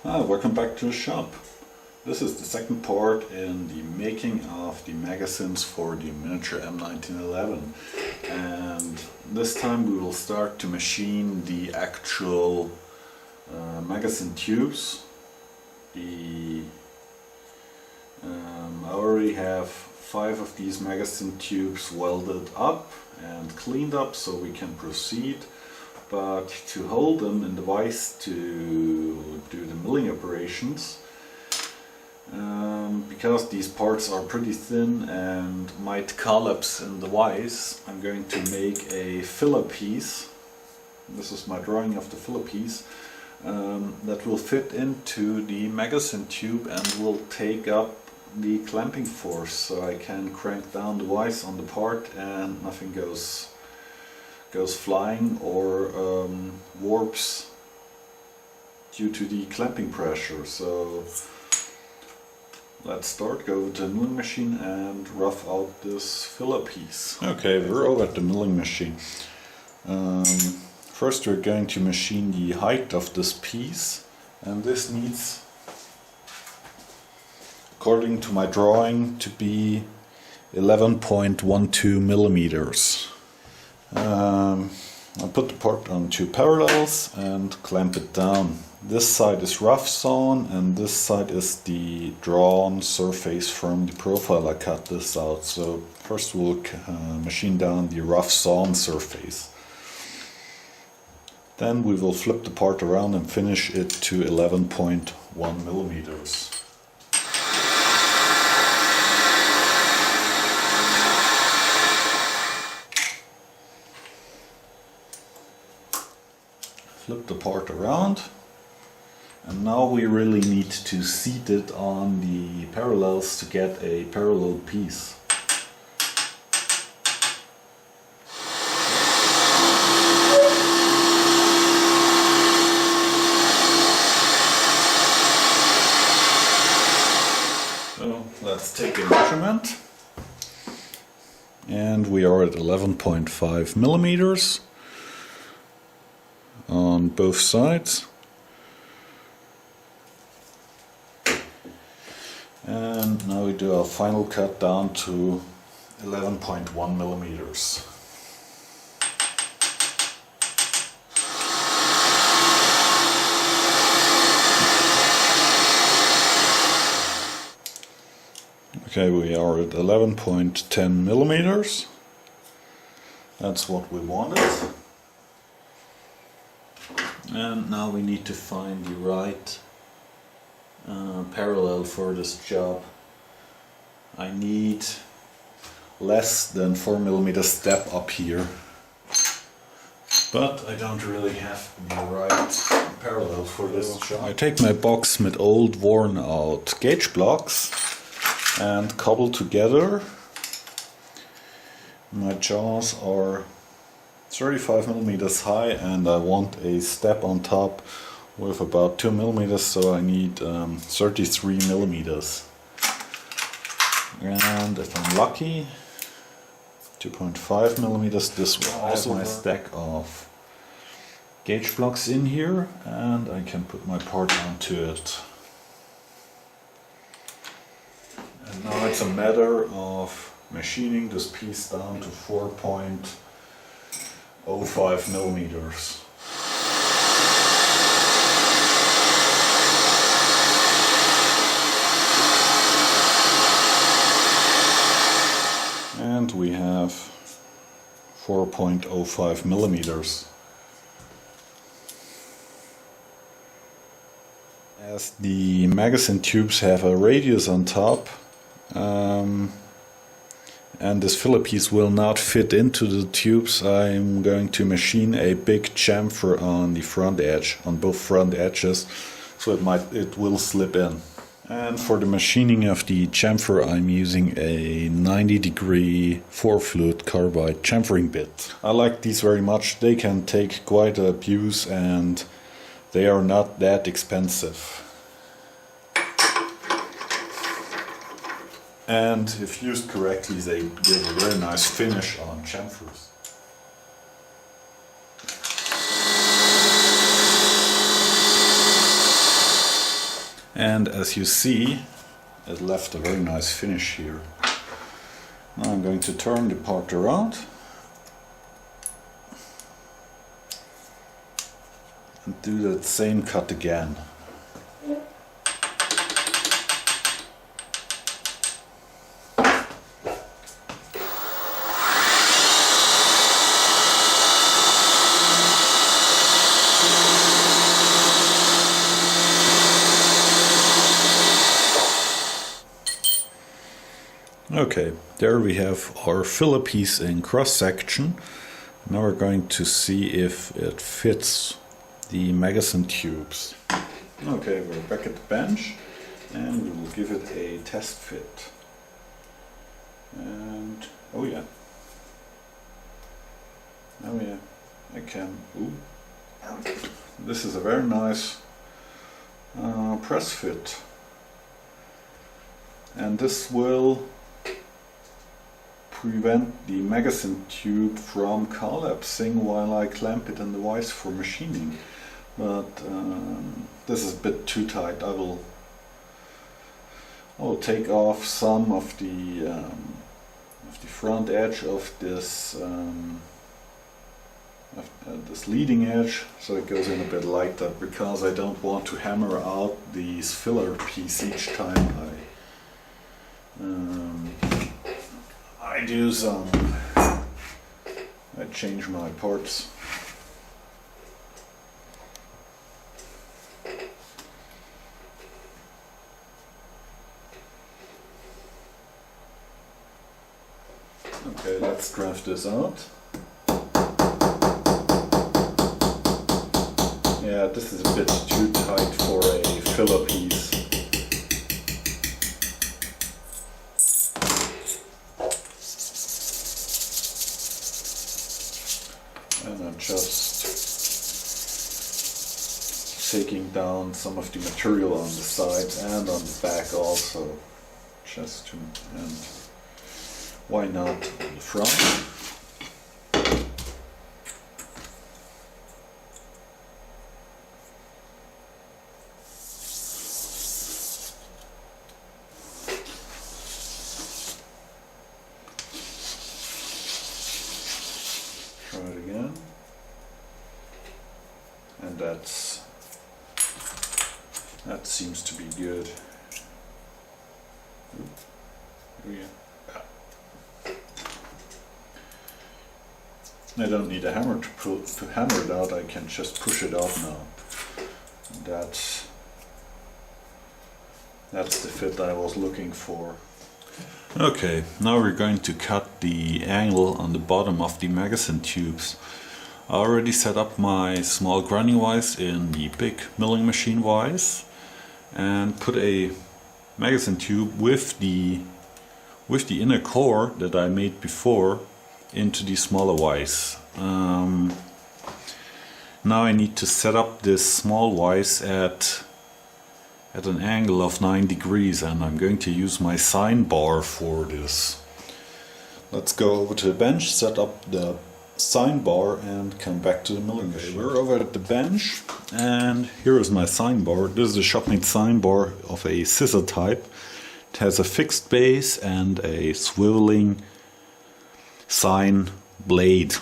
Welcome back to the shop. This is the second part in the making of the magazines for the miniature M1911, and this time we will start to machine the actual magazine tubes. I already have 5 of these magazine tubes welded up and cleaned up so we can proceed. But to hold them in the vise to do the milling operations, because these parts are pretty thin and might collapse in the vise, I'm going to make a filler piece. This is my drawing of the filler piece that will fit into the magazine tube and will take up the clamping force, so I can crank down the vise on the part and nothing goes flying or warps due to the clamping pressure. So let's start, go over to the milling machine and rough out this filler piece. Okay, we're over at the milling machine. First we're going to machine the height of this piece, and this needs, according to my drawing, to be 11.12 millimeters. I put the part on 2 parallels and clamp it down. This side is rough sawn and this side is the drawn surface from the profile. I cut this out. So first we'll machine down the rough sawn surface. Then we will flip the part around and finish it to 11.1 millimeters. Flip the part around, and now we really need to seat it on the parallels to get a parallel piece. So let's take a measurement, and we are at 11.5 millimeters. On both sides, and now we do our final cut down to 11.1 millimeters. Okay, we are at 11.10 millimeters. That's what we wanted. And now we need to find the right parallel for this job. I need less than 4 millimeter step up here, but I don't really have the right parallel for this job. I take my box with old worn out gauge blocks and cobble together. My jaws are 35 millimeters high and I want a step on top with about 2 millimeters, so I need 33 millimeters. And if I'm lucky, 2.5 millimeters. This will also my stack of gauge blocks in here, and I can put my part onto it. And now it's a matter of machining this piece down to 4.05 millimeters. And we have 4.05 millimeters. As the magazine tubes have a radius on top, and this filler piece will not fit into the tubes, I'm going to machine a big chamfer on the front edge, on both front edges, so it will slip in. And for the machining of the chamfer, I'm using a 90-degree 4-flute carbide chamfering bit. I like these very much. They can take quite abuse and they are not that expensive. And if used correctly, they give a very nice finish on chamfers. And as you see, it left a very nice finish here. Now I'm going to turn the part around and do that same cut again. Okay, there we have our filler piece in cross section. Now we're going to see if it fits the magazine tubes. Okay, we're back at the bench and we will give it a test fit. And oh yeah, I can. Ooh, this is a very nice press fit, and this will prevent the magazine tube from collapsing while I clamp it in the vise for machining. But this is a bit too tight. I will take off some of the front edge of this this leading edge, so it goes in a bit lighter, because I don't want to hammer out these filler piece each time I do some. I change my parts. Okay, let's draft this out. Yeah, this is a bit too tight for a filler piece. And I'm just taking down some of the material on the sides and on the back also, just to, and why not on the front. Try it again, and that seems to be good. Oh yeah. I don't need a hammer to hammer it out. I can just push it out now. That's the fit I was looking for. Okay, now we're going to cut the angle on the bottom of the magazine tubes. I already set up my small grinding vise in the big milling machine vise and put a magazine tube with the inner core that I made before into the smaller vise. Now I need to set up this small vise at an angle of 9 degrees, and I'm going to use my sine bar for this. Let's go over to the bench, set up the sine bar and come back to the milling machine. We're over at the bench and here is my sine bar. This is a shop-made sine bar of a scissor type. It has a fixed base and a swiveling sine blade.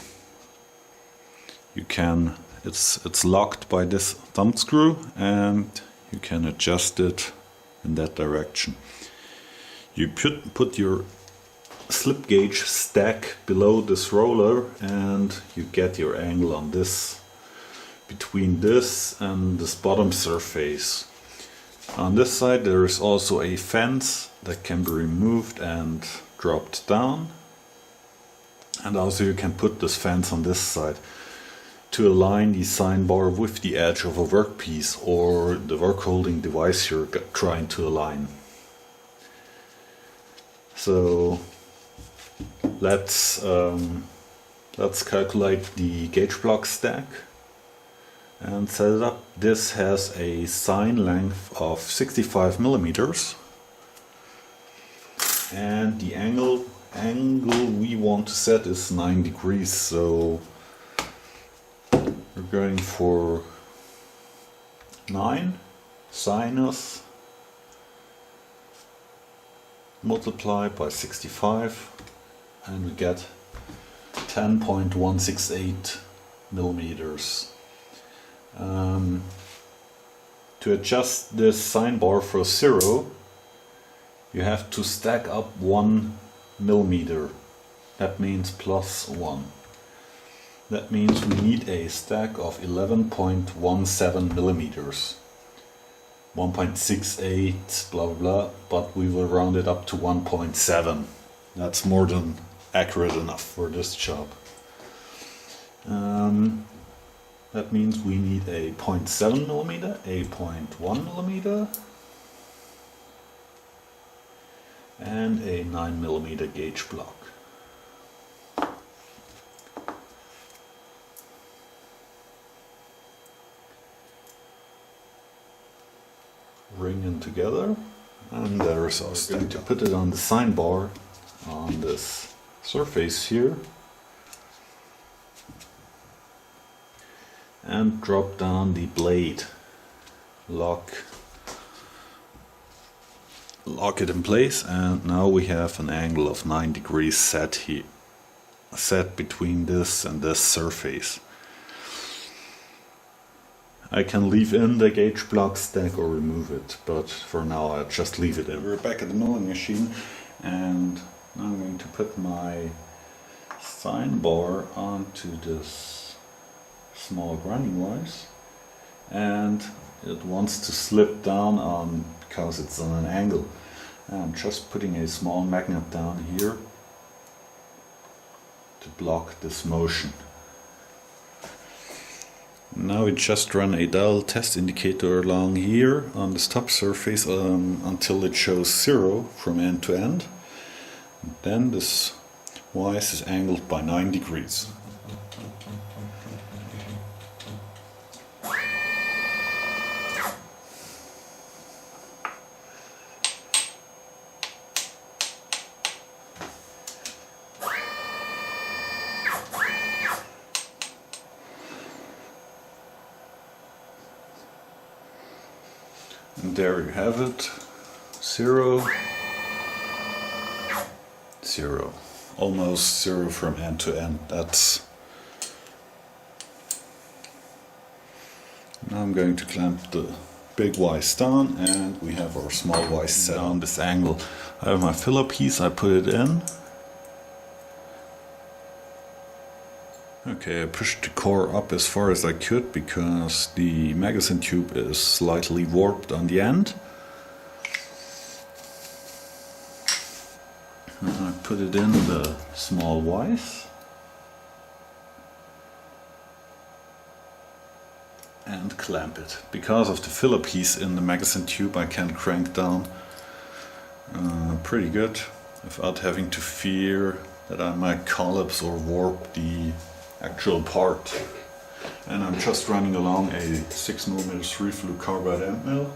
It's locked by this thumb screw and you can adjust it in that direction. You put your slip gauge stack below this roller and you get your angle on this, between this and this bottom surface. On this side there is also a fence that can be removed and dropped down, and also you can put this fence on this side to align the sine bar with the edge of a workpiece or the work holding device you're trying to align. So let's calculate the gauge block stack and set it up. This has a sine length of 65 millimeters and the angle we want to set is 9 degrees, so we're going for 9 sinus multiply by 65 and we get 10.168 millimeters. To adjust this sign bar for 0, you have to stack up 1 millimeter. That means +1. That means we need a stack of 11.17 millimeters. 1.68 blah blah blah, but we will round it up to 1.7. That's more than accurate enough for this job. That means we need a 0.7 millimeter, a 0.1 millimeter, and a 9 millimeter gauge block. Ring them together, and there's our stack. To put it on the sign bar on this surface here, and drop down the blade, lock it in place, and now we have an angle of 9 degrees set here, set between this and this surface. I can leave in the gauge block stack or remove it, but for now I'll just leave it in. We're back at the milling machine, and now I'm going to put my sign bar onto this small grinding vise, and it wants to slip down on because it's on an angle. And I'm just putting a small magnet down here to block this motion. Now we just run a dial test indicator along here on this top surface until it shows 0 from end to end. Then this vise is angled by 9 degrees. And there you have it, 0, 0, almost 0 from end to end. That's. Now I'm going to clamp the big vise down, and we have our small vise set on this angle. I have my filler piece, I put it in. Okay, I pushed the core up as far as I could because the magazine tube is slightly warped on the end. And I put it in the small vise and clamp it. Because of the filler piece in the magazine tube, I can crank down pretty good without having to fear that I might collapse or warp the actual part. And I'm just running along a 6mm 3-flue carbide end mill.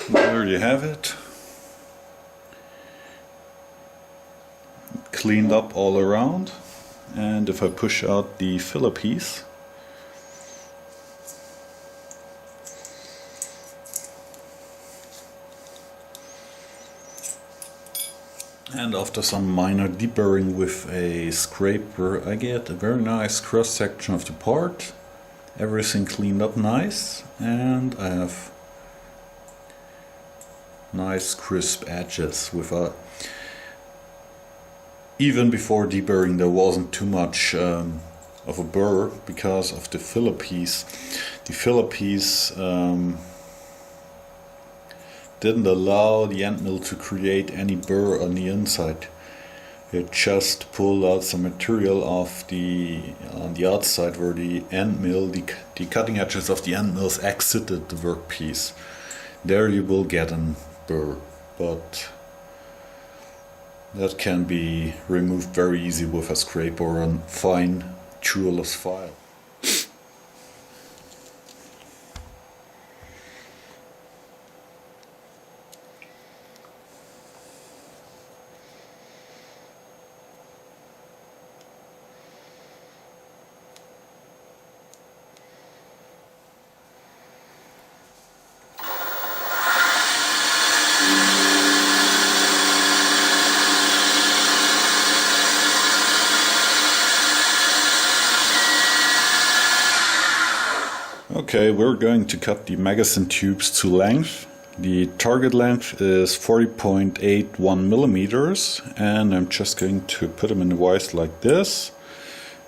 There you have it. Cleaned up all around, and if I push out the filler piece, and after some minor deburring with a scraper, I get a very nice cross section of the part, everything cleaned up nice, and I have nice crisp edges with a. Even before deburring there wasn't too much of a burr because of the filler piece. The filler piece didn't allow the end mill to create any burr on the inside. It just pulled out some material off on the outside where the end mill, the cutting edges of the end mills exited the workpiece. There you will get a burr, but that can be removed very easy with a scraper or a fine jeweler's file. Okay, we're going to cut the magazine tubes to length. The target length is 40.81 millimeters, and I'm just going to put them in the vise like this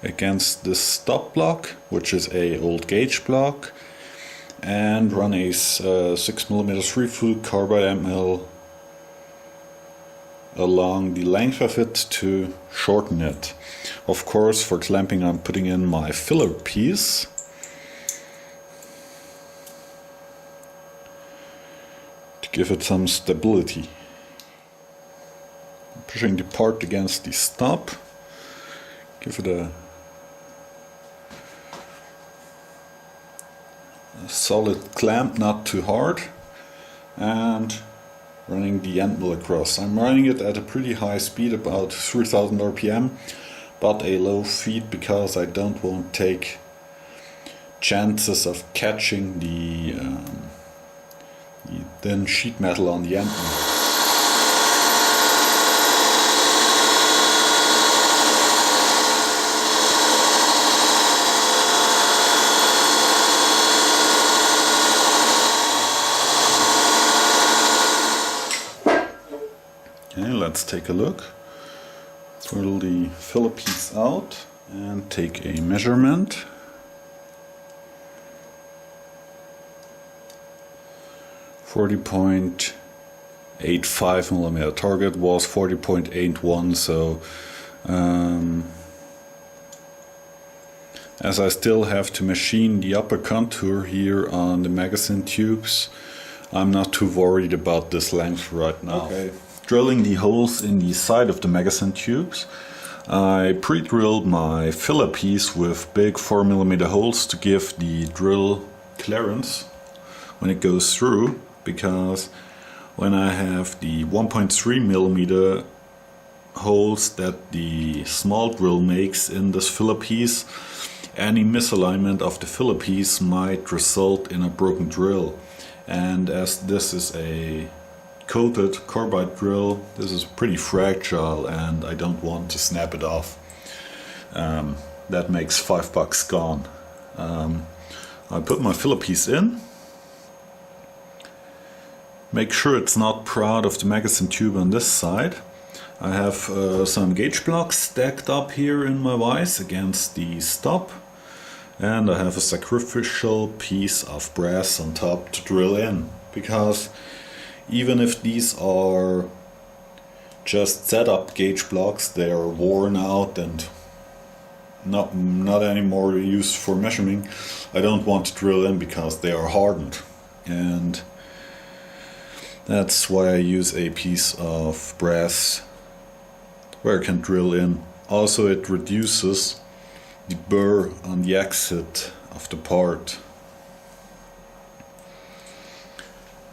against this stop block, which is a old gauge block, and run a 6mm 3-flute carbide ML along the length of it to shorten it. Of course, for clamping I'm putting in my filler piece. Give it some stability. Pushing the part against the stop, give it a solid clamp, not too hard, and running the end mill across. I'm running it at a pretty high speed, about 3000 RPM, but a low feed because I don't want to take chances of catching the thin sheet metal on the end mill. Okay, let's take a look. Pull the filler piece out and take a measurement. 40.85 millimeter. Target was 40.81, so as I still have to machine the upper contour here on the magazine tubes, I'm not too worried about this length right now. Okay. Drilling the holes in the side of the magazine tubes, I pre-drilled my filler piece with big 4mm holes to give the drill clearance when it goes through, because when I have the 1.3mm holes that the small drill makes in this filler piece, any misalignment of the filler piece might result in a broken drill. And as this is a coated carbide drill, this is pretty fragile and I don't want to snap it off. That makes $5 gone. I put my filler piece in. Make sure it's not proud of the magazine tube on this side. I have some gauge blocks stacked up here in my vise against the stop, and I have a sacrificial piece of brass on top to drill in, because even if these are just setup gauge blocks, they are worn out and not anymore used for measuring. I don't want to drill in because they are hardened, and that's why I use a piece of brass where I can drill in. Also, it reduces the burr on the exit of the part.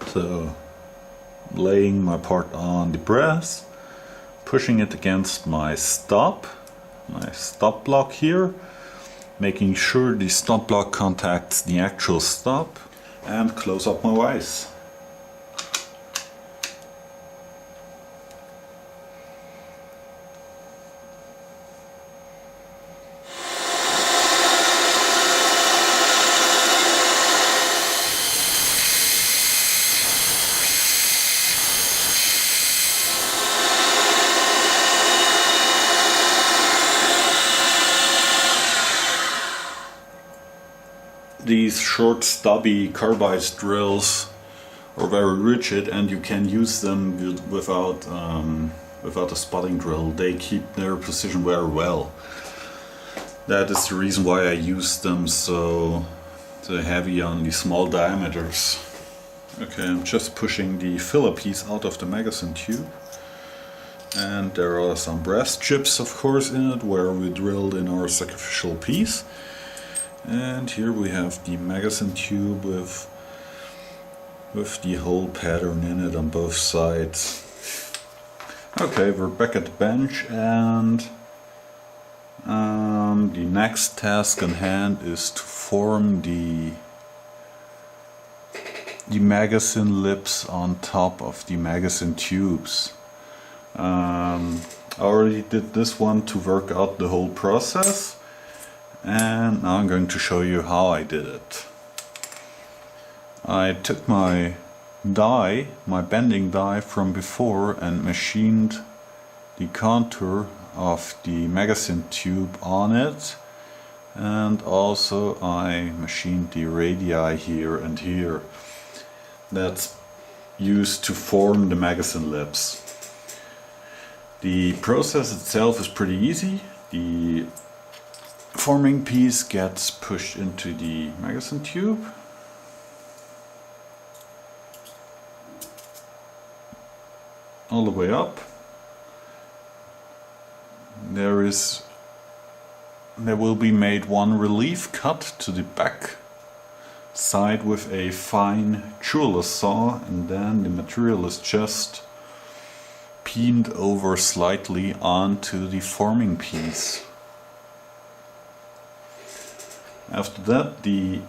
So, laying my part on the brass, pushing it against my stop block here, making sure the stop block contacts the actual stop, and close up my vise. These short stubby carbide drills are very rigid and you can use them without a spotting drill. They keep their precision very well. That is the reason why I use them so heavy on the small diameters. Okay, I'm just pushing the filler piece out of the magazine tube. And there are some brass chips, of course, in it where we drilled in our sacrificial piece. And here we have the magazine tube with the hole pattern in it on both sides. Okay, we're back at the bench, and the next task on hand is to form the magazine lips on top of the magazine tubes. I already did this one to work out the whole process, and now I'm going to show you how I did it. I took my die, my bending die from before, and machined the contour of the magazine tube on it, and also I machined the radii here and here. That's used to form the magazine lips. The process itself is pretty easy. The forming piece gets pushed into the magazine tube. All the way up. There will be made one relief cut to the back side with a fine jeweler's saw, and then the material is just peened over slightly onto the forming piece. After that, the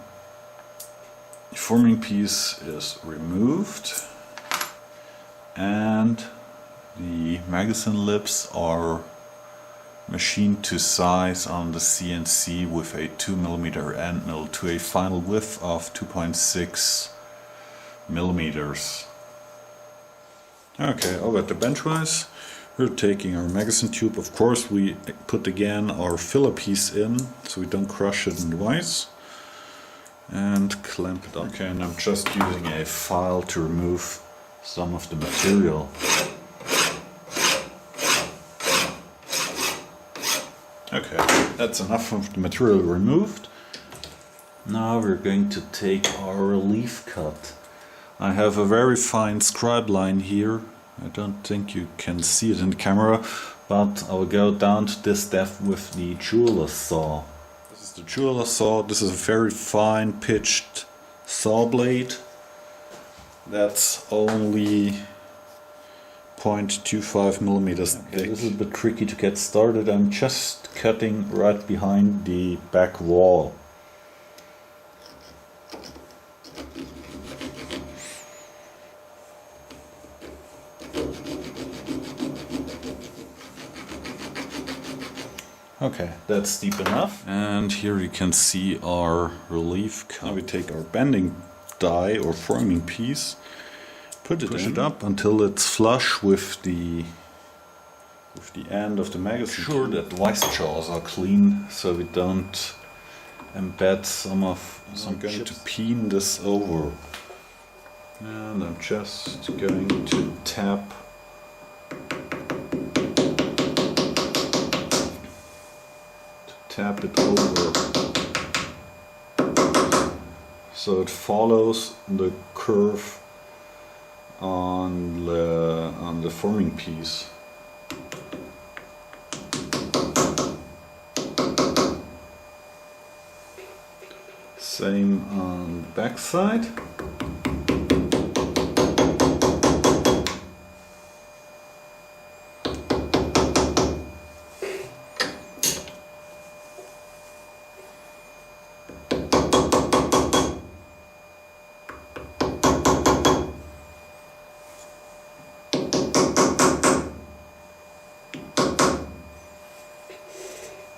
forming piece is removed and the magazine lips are machined to size on the CNC with a 2mm end mill to a final width of 2.6 millimeters. Okay, over at the benchwise, we're taking our magazine tube. Of course, we put again our filler piece in so we don't crush it in the vise, and clamp it on. Okay, and I'm just using a file to remove some of the material. Okay, that's enough of the material removed. Now we're going to take our relief cut. I have a very fine scribe line here. I don't think you can see it in the camera, but I will go down to this depth with the jeweler's saw. This is the jeweler's saw. This is a very fine pitched saw blade. That's only 0.25 millimeters thick. Okay, this is a bit tricky to get started. I'm just cutting right behind the back wall. Okay, that's deep enough. And here you can see our relief cut. Now we take our bending die or forming piece, push it up until it's flush with the end of the magazine. Sure that the vise jaws are clean so we don't embed some I'm going to peen this over. And I'm just going to tap it over so it follows the curve on the forming piece. Same on the back side.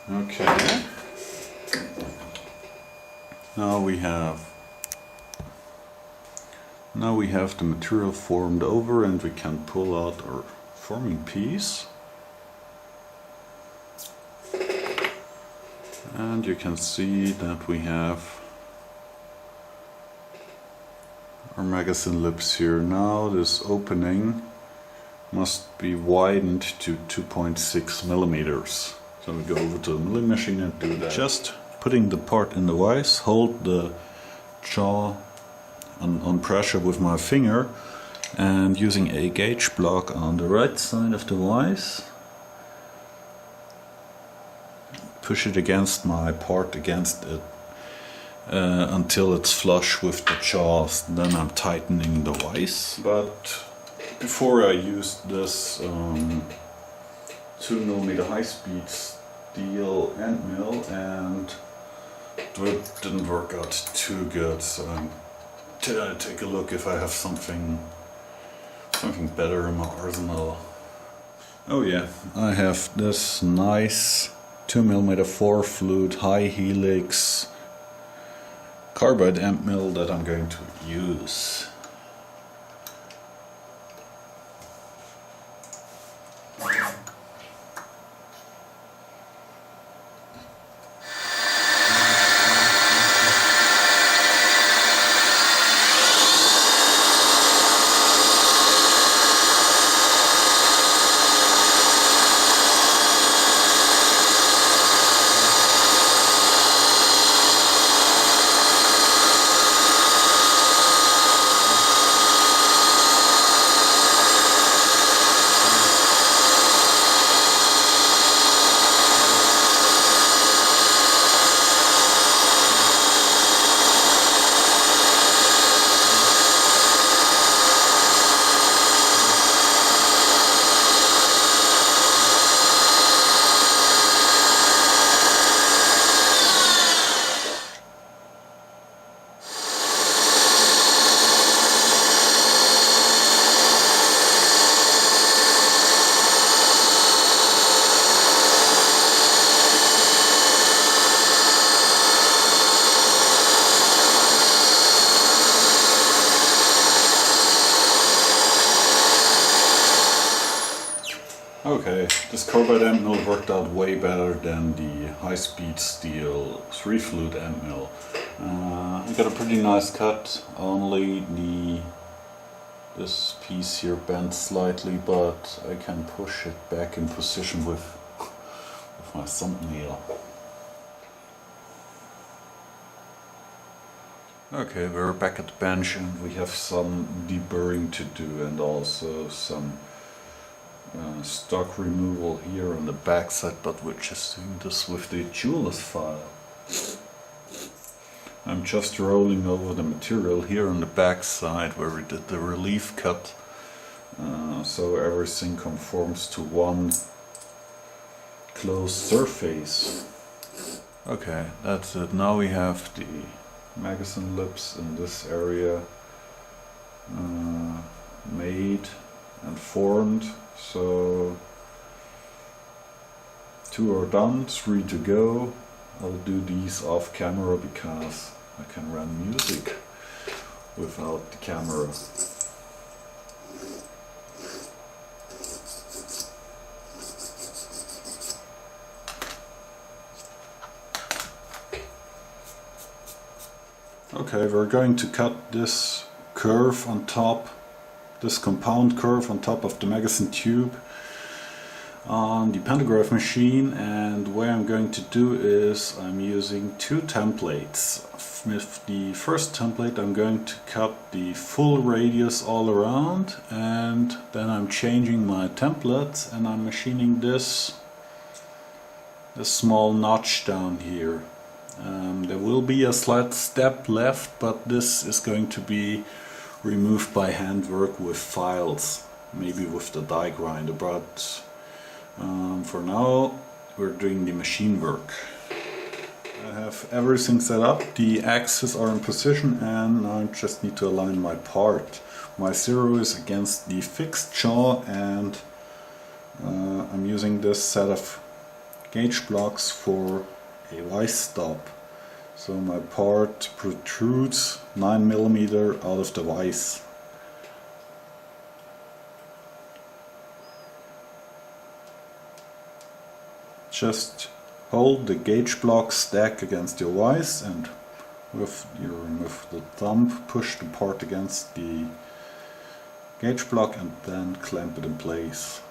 Okay. Now we have the material formed over, and we can pull out our forming piece. And you can see that we have our magazine lips here. Now this opening must be widened to 2.6 millimeters. So we go over to the milling machine and do that. Just putting the part in the vise, hold the jaw on pressure with my finger, and using a gauge block on the right side of the vise, push it against my part, against it, until it's flush with the jaws. Then I'm tightening the vise. But before I used this 2mm high-speed steel end mill, and it didn't work out too good, so I'm gonna take a look if I have something better in my arsenal. Oh yeah, I have this nice 2mm 4 flute high helix carbide end mill that I'm going to use. Okay, this carbide end mill worked out way better than the high-speed steel 3-flute end mill. I got a pretty nice cut, only this piece here bent slightly, but I can push it back in position with my thumbnail. Okay, we're back at the bench and we have some deburring to do and also some stock removal here on the back side, but we're just doing this with the jeweler's file. I'm just rolling over the material here on the back side where we did the relief cut, so everything conforms to one closed surface. Okay, that's it. Now we have the magazine lips in this area made and formed. So 2 are done, 3 to go. I'll do these off camera because I can run music without the camera. Okay, we're going to cut this curve on top, this compound curve on top of the magazine tube on the pantograph machine, and what I'm going to do is I'm using 2 templates. With the first template I'm going to cut the full radius all around, and then I'm changing my templates and I'm machining this small notch down here. There will be a slight step left, but this is going to be removed by handwork with files, maybe with the die grinder, but for now we're doing the machine work. I have everything set up, the axes are in position, and now I just need to align my part. My 0 is against the fixed jaw, and I'm using this set of gauge blocks for a vice stop. So my part protrudes 9mm out of the vise. Just hold the gauge block stack against your vise and with the thumb push the part against the gauge block and then clamp it in place.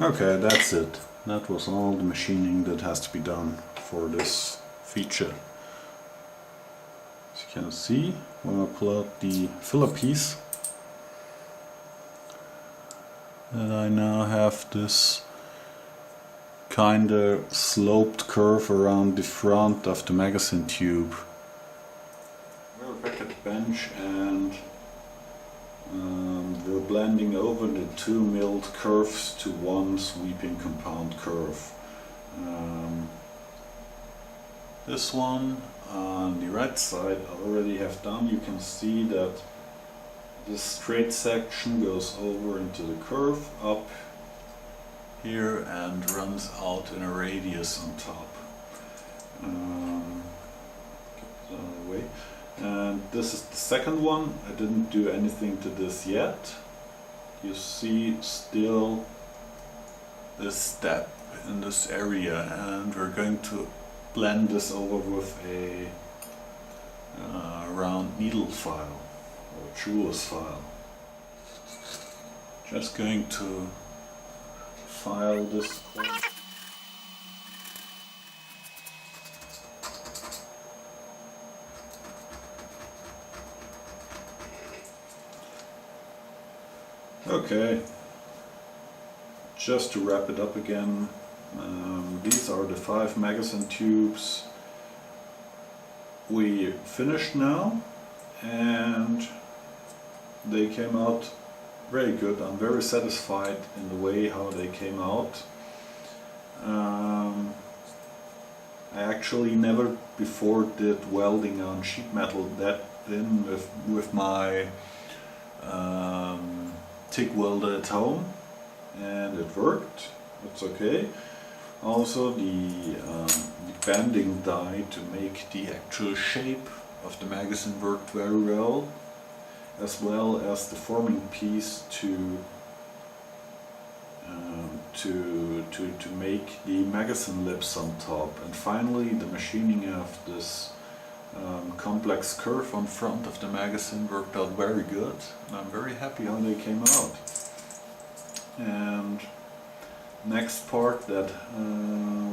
Okay, that's it. That was all the machining that has to be done for this feature. As you can see, when I pull out the filler piece, that I now have this kinda sloped curve around the front of the magazine tube. We're back at the bench and we're blending over the two milled curves to one sweeping compound curve. This one on the right side I already have done. You can see that this straight section goes over into the curve up here and runs out in a radius on top. Get that out of the way. And this is the second one. I didn't do anything to this yet. You see still this step in this area, and we're going to blend this over with a round needle file or jeweler's file. Just going to file this. Okay, just to wrap it up again, these are the 5 magazine tubes we finished now, and they came out very good. I'm very satisfied in the way how they came out. I actually never before did welding on sheet metal that thin with my TIG welder at home, and it worked. It's okay. Also the bending die to make the actual shape of the magazine worked very well as the forming piece to make the magazine lips on top, and finally the machining of this complex curve on front of the magazine worked out very good, and I'm very happy how they came out. And next part that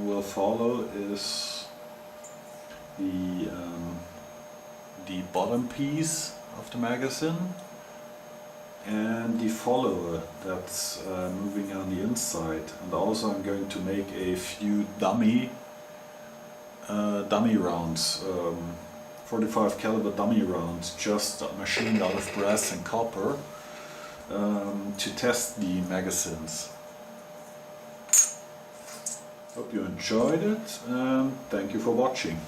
will follow is the bottom piece of the magazine and the follower that's moving on the inside, and also I'm going to make a few dummy rounds, 45 caliber dummy rounds, just machined out of brass and copper, to test the magazines. Hope you enjoyed it, and thank you for watching.